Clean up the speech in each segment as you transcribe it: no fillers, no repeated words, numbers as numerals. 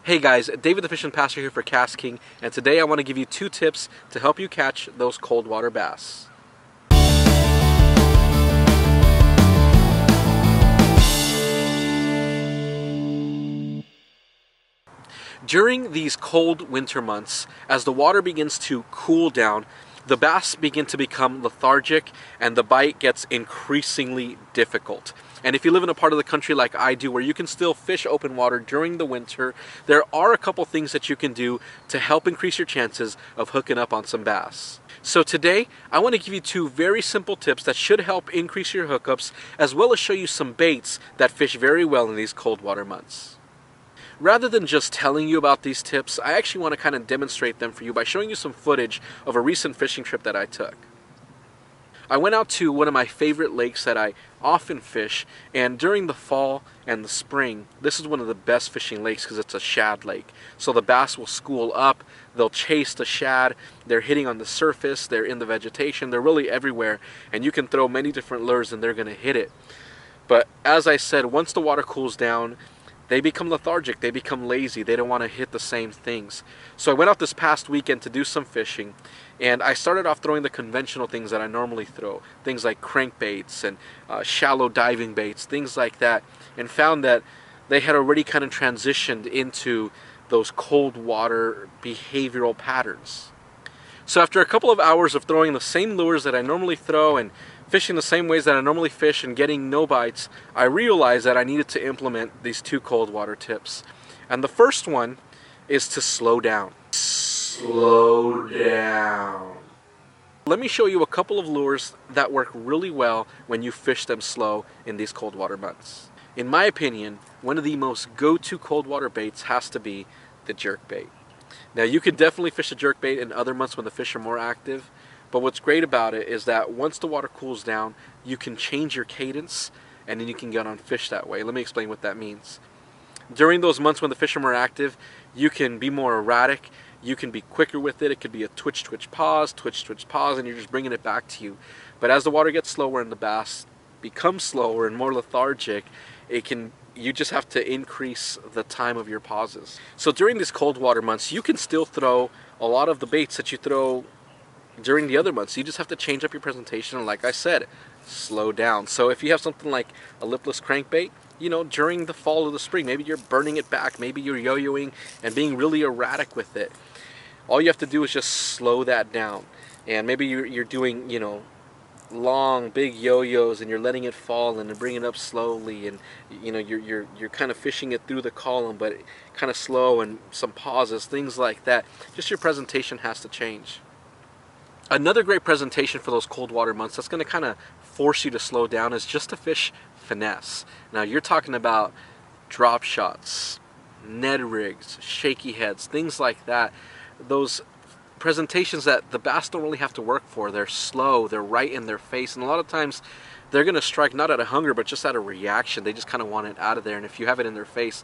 Hey guys, David the Fish and Pastor here for KastKing, and today I want to give you 2 tips to help you catch those cold water bass. During these cold winter months, as the water begins to cool down, the bass begin to become lethargic and the bite gets increasingly difficult. And if you live in a part of the country like I do, where you can still fish open water during the winter, there are a couple things that you can do to help increase your chances of hooking up on some bass. So today, I want to give you 2 very simple tips that should help increase your hookups, as well as show you some baits that fish very well in these cold water months. Rather than just telling you about these tips, I actually want to kind of demonstrate them for you by showing you some footage of a recent fishing trip that I took. I went out to one of my favorite lakes that I often fish, and during the fall and the spring, this is one of the best fishing lakes because it's a shad lake. So the bass will school up, they'll chase the shad, they're hitting on the surface, they're in the vegetation, they're really everywhere, and you can throw many different lures and they're going to hit it. But as I said, once the water cools down, they become lethargic, they become lazy, they don't want to hit the same things. So I went out this past weekend to do some fishing, and I started off throwing the conventional things that I normally throw. Things like crankbaits and shallow diving baits, things like that, and found that they had already kind of transitioned into those cold water behavioral patterns. So after a couple of hours of throwing the same lures that I normally throw and fishing the same ways that I normally fish and getting no bites, I realized that I needed to implement these 2 cold water tips. And the first one is to slow down. Slow down. Let me show you a couple of lures that work really well when you fish them slow in these cold water months. In my opinion, one of the most go-to cold water baits has to be the jerkbait. Now you can definitely fish a jerkbait in other months when the fish are more active, but what's great about it is that once the water cools down, you can change your cadence and then you can get on fish that way. Let me explain what that means. During those months when the fish are more active, you can be more erratic, you can be quicker with it. It could be a twitch, twitch, pause, and you're just bringing it back to you. But as the water gets slower and the bass becomes slower and more lethargic, you just have to increase the time of your pauses. So during these cold water months, you can still throw a lot of the baits that you throw during the other months. You just have to change up your presentation, and like I said, slow down. So if you have something like a lipless crankbait, during the fall or the spring, maybe you're burning it back, maybe you're yo-yoing and being really erratic with it. All you have to do is just slow that down. And maybe you're doing, long big yo-yos and you're letting it fall and bringing it up slowly, and you're kind of fishing it through the column, but kind of slow, and some pauses, things like that. Just your presentation has to change. Another great presentation for those cold water months that's going to kind of force you to slow down is just to fish finesse. Now you're talking about drop shots, Ned rigs, shaky heads, things like that. Those presentations that the bass don't really have to work for. They're slow, they're right in their face, and a lot of times they're going to strike not out of hunger but just out of reaction. They just kind of want it out of there, and if you have it in their face,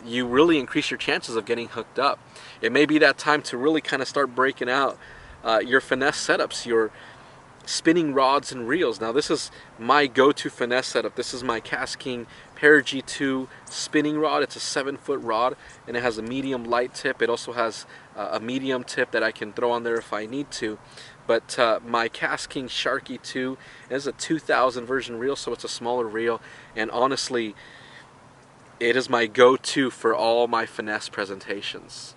you really increase your chances of getting hooked up. It may be that time to really kind of start breaking out your finesse setups, your spinning rods and reels. Now this is my go-to finesse setup. This is my KastKing Pair G2 spinning rod. It's a 7-foot rod, and it has a medium light tip. It also has a medium tip that I can throw on there if I need to. But my KastKing Sharky 2 is a 2000 version reel, so it's a smaller reel, and honestly, it is my go-to for all my finesse presentations.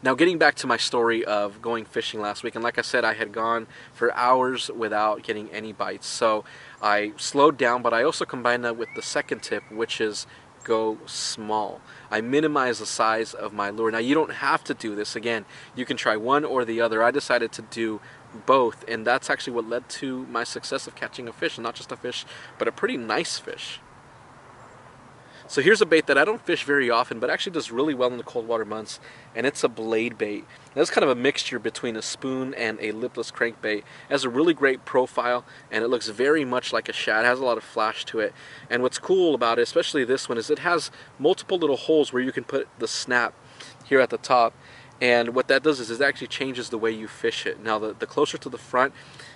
Now getting back to my story of going fishing last week, and like I said, I had gone for hours without getting any bites. So I slowed down, but I also combined that with the second tip, which is go small. I minimize the size of my lure. Now you don't have to do this. Again, you can try one or the other. I decided to do both, and that's actually what led to my success of catching a fish, and not just a fish, but a pretty nice fish. So here's a bait that I don't fish very often, but actually does really well in the cold water months, and it's a blade bait. Now, it's kind of a mixture between a spoon and a lipless crankbait. It has a really great profile, and it looks very much like a shad. It has a lot of flash to it. And what's cool about it, especially this one, is it has multiple little holes where you can put the snap here at the top. And what that does is it actually changes the way you fish it. Now, the closer to the front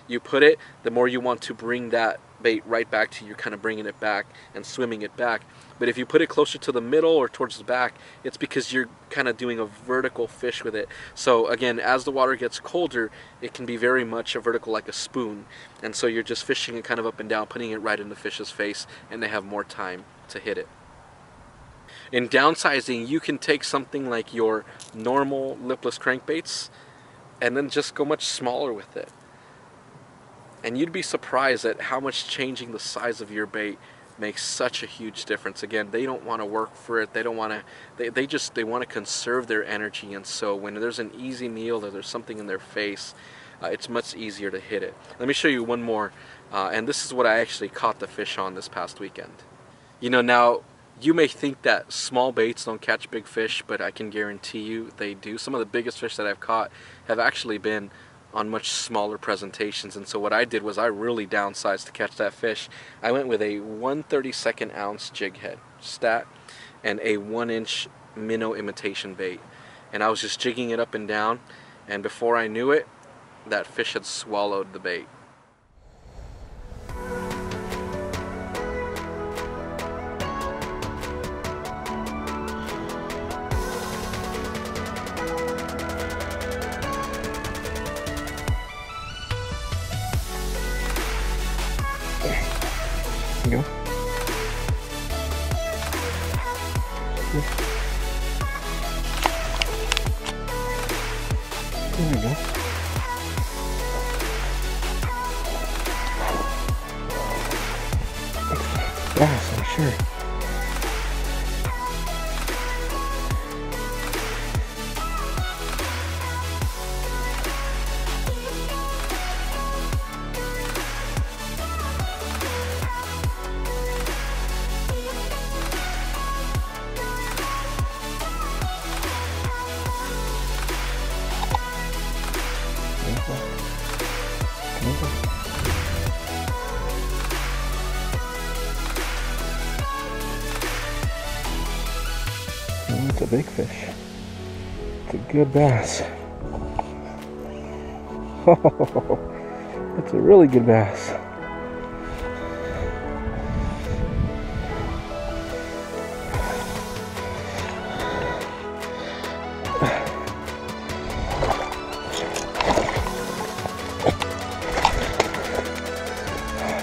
you put it, the more you want to bring that bait right back to you, you're kind of bringing it back and swimming it back. But if you put it closer to the middle or towards the back, it's because you're kind of doing a vertical fish with it. So again, as the water gets colder, it can be very much a vertical, like a spoon. And so you're just fishing it kind of up and down, putting it right in the fish's face, and they have more time to hit it. In downsizing, you can take something like your normal lipless crankbaits and then just go much smaller with it. And you'd be surprised at how much changing the size of your bait makes such a huge difference. Again, they don't want to work for it. They don't want to, they want to conserve their energy. And so when there's an easy meal or there's something in their face, it's much easier to hit it. Let me show you one more. And this is what I actually caught the fish on this past weekend. You know, now you may think that small baits don't catch big fish, but I can guarantee you they do. Some of the biggest fish that I've caught have actually been on much smaller presentations. And so what I did was I really downsized to catch that fish. I went with a 1/32 ounce jig head stat and a 1-inch minnow imitation bait, and I was just jigging it up and down, and before I knew it, that fish had swallowed the bait. There you go. There we go. Bass, I'm sure. It's a big fish. It's a good bass. Oh, it's a really good bass.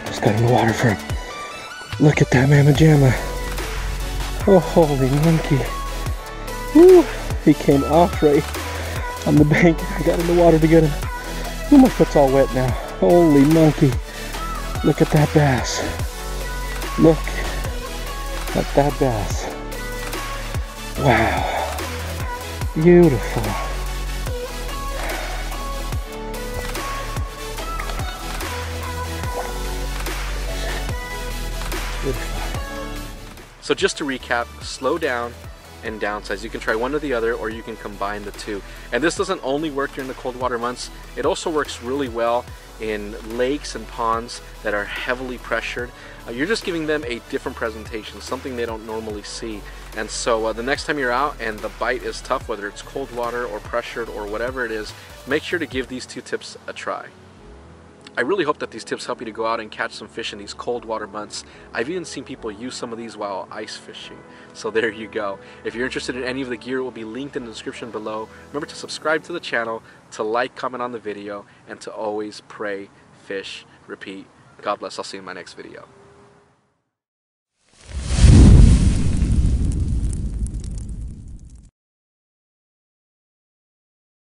Just got in the water for him. Look at that mamma jamma. Oh, holy monkey. Woo! He came off right on the bank. I got in the water to get him. Ooh, my foot's all wet now. Holy monkey. Look at that bass. Look at that bass. Wow. Beautiful. So just to recap, slow down and downsize. You can try one or the other, or you can combine the two. And this doesn't only work during the cold water months, it also works really well in lakes and ponds that are heavily pressured. You're just giving them a different presentation, something they don't normally see. And so the next time you're out and the bite is tough, whether it's cold water or pressured or whatever it is, make sure to give these two tips a try. I really hope that these tips help you to go out and catch some fish in these cold water months. I've even seen people use some of these while ice fishing. So there you go. If you're interested in any of the gear, it will be linked in the description below. Remember to subscribe to the channel, to like, comment on the video, and to always pray, fish, repeat. God bless. I'll see you in my next video.